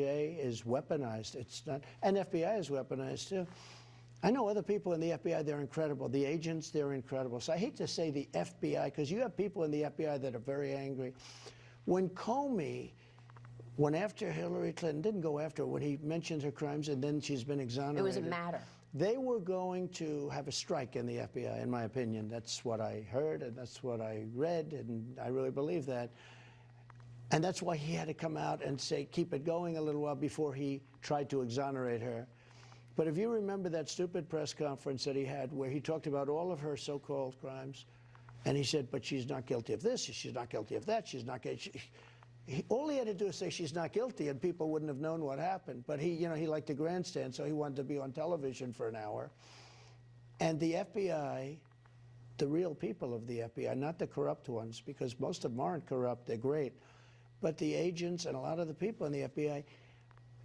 is weaponized. It's not, and FBI is weaponized too. I know other people in the FBI, they're incredible. The agents, they're incredible. So I hate to say the FBI, because you have people in the FBI that are very angry. When Comey went after Hillary Clinton, didn't go after her, when he mentioned her crimes and then she's been exonerated. It was a matter. They were going to have a strike in the FBI, in my opinion. That's what I heard and that's what I read, and I really believe that. And that's why he had to come out and say, keep it going a little while before he tried to exonerate her. But if you remember that stupid press conference that he had where he talked about all of her so-called crimes, and he said, but she's not guilty of this, she's not guilty of that, she's not guilty. All he had to do is say she's not guilty, and people wouldn't have known what happened. But he, you know, he liked to grandstand, so he wanted to be on television for an hour. And the FBI, the real people of the FBI, not the corrupt ones, because most of them aren't corrupt, they're great, but the agents and a lot of the people in the FBI,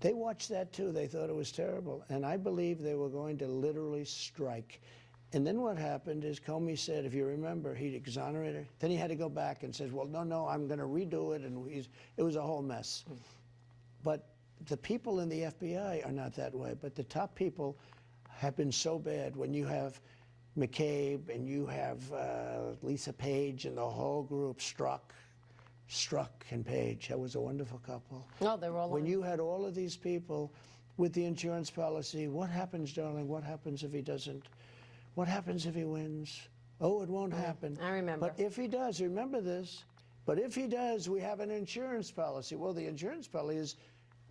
they watched that too. They thought it was terrible. And I believe they were going to literally strike. And then what happened is Comey said, if you remember, he'd exonerate her. Then he had to go back and says, well, no, I'm going to redo it. And it was a whole mess. But the people in the FBI are not that way. But the top people have been so bad. When you have McCabe and you have Lisa Page and the whole group, Strzok and Page, that was a wonderful couple. No, they were all when you had all of these people with the insurance policy, what happens, darling? What happens if he doesn't? What happens if he wins? Oh, it won't happen. I remember. But if he does, remember this, but if he does, we have an insurance policy. Well, the insurance policy is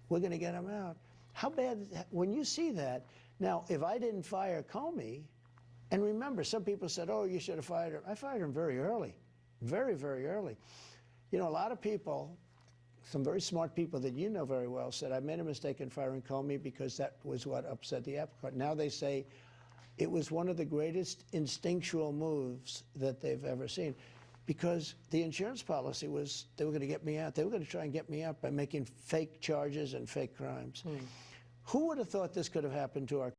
we're going to get him out. How bad, when you see that, now, if I didn't fire Comey, and remember, some people said, oh, you should have fired him. I fired him very early, very, very early. You know, a lot of people, some very smart people that you know very well, said, I made a mistake in firing Comey because that was what upset the apple cart. Now they say it was one of the greatest instinctual moves that they've ever seen, because the insurance policy was they were going to get me out. They were going to try and get me out by making fake charges and fake crimes. Who would have thought this could have happened to our